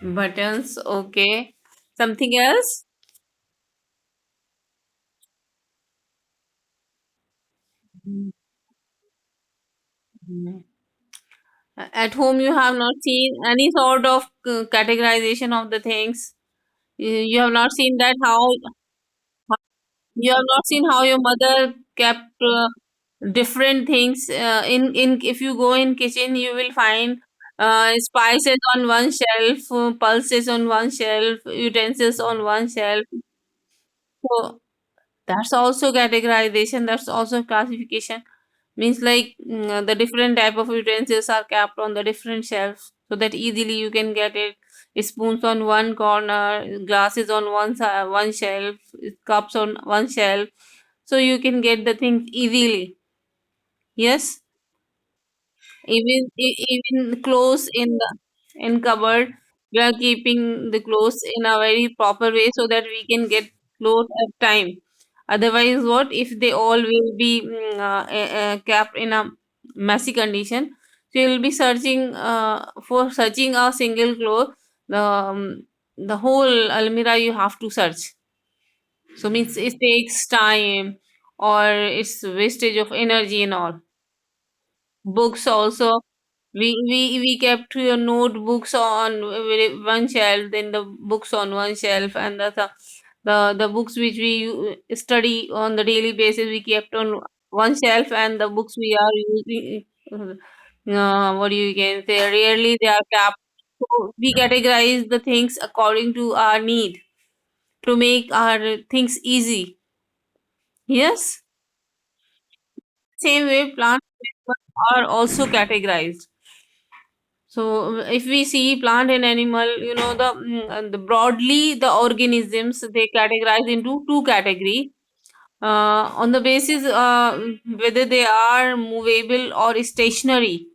Buttons, okay. Something else? Mhm. At home, you have not seen any sort of categorization of the things. You have not seen that how you have not seen how your mother kept different things in if you go in kitchen you will find spices on one shelf, pulses on one shelf, utensils on one shelf. So that's also categorization, that's also classification. Means like the different type of utensils are kept on the different shelves so that easily you can get it. Spoons on one corner, glasses on one shelf, cups on one shelf, so you can get the things easily. Yes. Even clothes in cupboard, we are keeping the clothes in a very proper way so that we can get clothes at time. Otherwise, what if they all will be kept in a messy condition? So you'll be searching for searching a single cloth. The whole almirah you have to search. So means it takes time or it's wastage of energy and all. Books also, we kept your notebooks on one shelf, then the books on one shelf, and the books which we study on the daily basis we kept on one shelf, and the books we are using, what do you can say, rarely they are kept. So we categorize the things according to our need to make our things easy. Yes, same way plants are also categorized. So if we see plant and animal, the broadly the organisms they categorize into two category on the basis whether they are movable or stationary.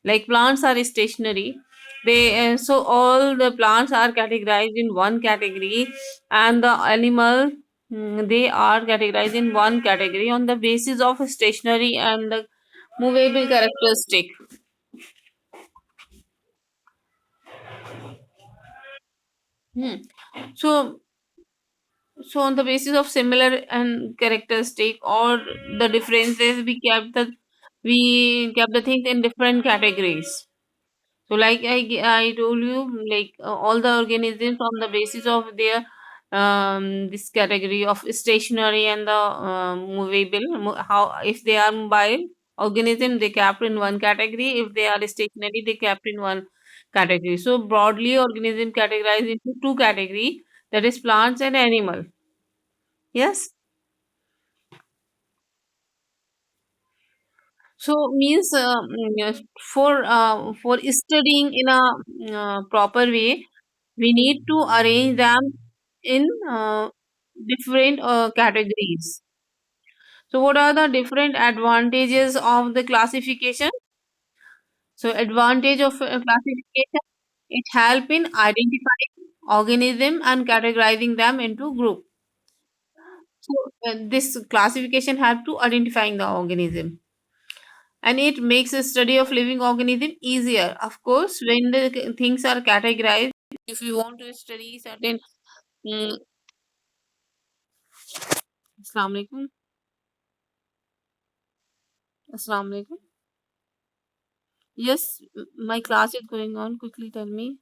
Like plants are stationary. So all the plants are categorized in one category, and the animal they are categorized in one category on the basis of stationary and the movable characteristic. Hmm. So on the basis of similar and characteristic or the differences, we kept the things in different categories. So like I told you, like all the organisms on the basis of their this category of stationary and the movable, how if they are mobile organism they kept in one category, if they are stationary they kept in one category. So broadly organism categorized into two category, that is plants and animal. Yes. So means yes, for studying in a proper way, we need to arrange them in different categories. So what are the different advantages of the classification? So advantage of classification, it help in identifying organism and categorizing them into group. So this classification help to identifying the organism, and it makes the study of living organism easier. Of course, when the things are categorized, if you want to study certain mm, Assalamu alaikum. Assalamu alaikum. Yes, my class is going on. Quickly tell me.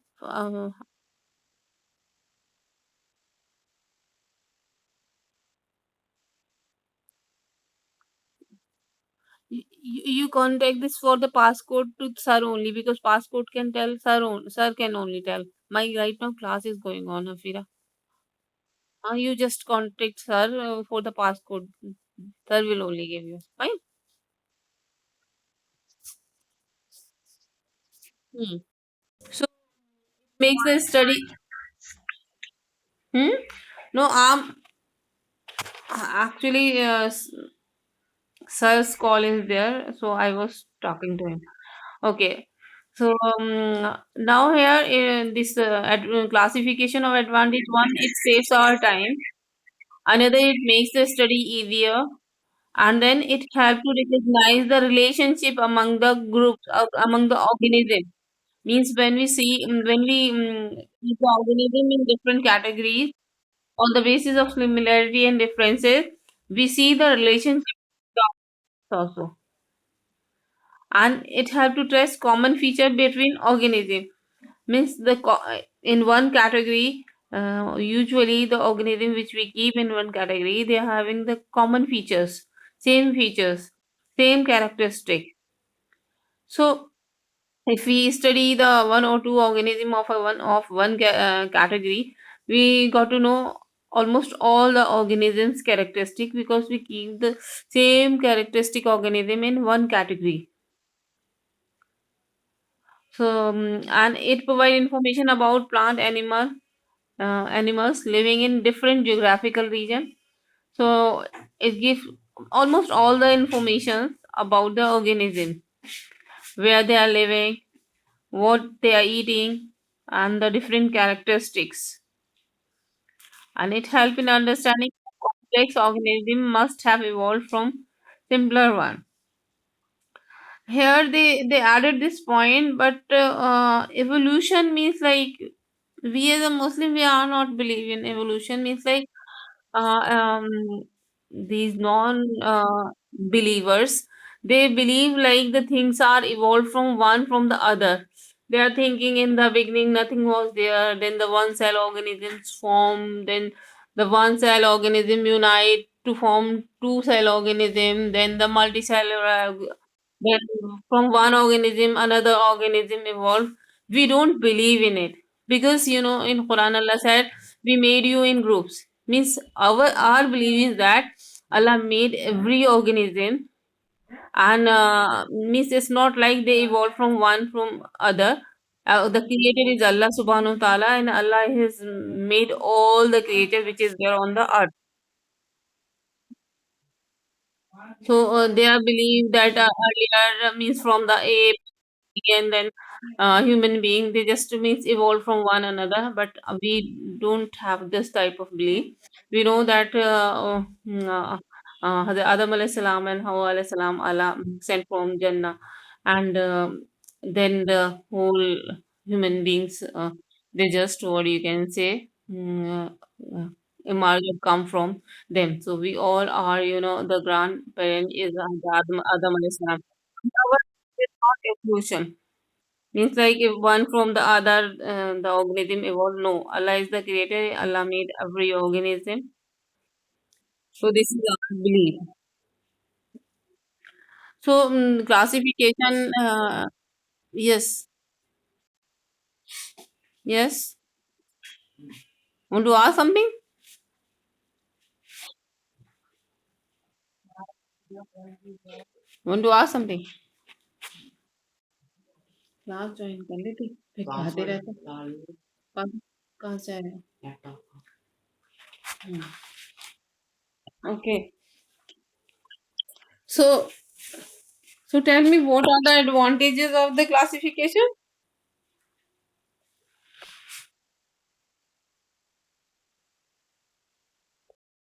You contact this for the passcode to sir only, because passcode can tell sir can only tell. My right now class is going on, Afira. You just contact sir for the passcode. Sir will only give you. Fine. Hmm. So makes the study. Hmm? No, actually, sir's call is there, so I was talking to him. Okay. So now here in this classification of advantage one, it saves our time. Another, it makes the study easier, and then it helps to recognize the relationship among the groups, among the organisms. Means when we keep the organism in different categories on the basis of similarity and differences, we see the relationship also, and it help to trace common feature between organism. Means in one category, usually the organism which we keep in one category, they are having the common features, same characteristic. So if we study the one or two organism of one category, we got to know almost all the organisms characteristic, because we keep the same characteristic organism in one category. So and it provide information about animals living in different geographical region. So it gives almost all the information about the organism, where they are living, what they are eating, and the different characteristics. And it helps in understanding how complex organism must have evolved from simpler one. Here they added this point, but evolution means like, we as a Muslim, we are not believe in evolution. Means like uh, um, these non believers, they believe like the things are evolved from one from the other. They are thinking in the beginning nothing was there, then the one cell organisms form, then the one cell organism unite to form two cell organism, then the multicellular, then from one organism another organism evolved. We don't believe in it, because in Quran Allah said we made you in groups. Means our belief is that Allah made every organism, and means it's not like they evolved from one from other. The creator is Allah subhanahu wa ta'ala, and Allah has made all the creature which is there on the earth. So they are believe that earlier means from the ape, and then human being, they just means evolved from one another, but we don't have this type of belief. We know that Hazrat Adam alayhi salam and Hawa alayhi salam, Allah sent from Jannah, and then the whole human beings, they just, what you can say, emerged, come from them. So we all are, the grandparent is Adam alayhi salam. Our is not evolution. Means like if one from the other, the organism evolved. No, Allah is the creator. Allah made every organism. So this is our belief. So classification. Yes, yes. Want to ask something? Want to ask something? Class join कर लेते फिर खाते रहते कहाँ कहाँ से आया Okay. So tell me, what are the advantages of the classification?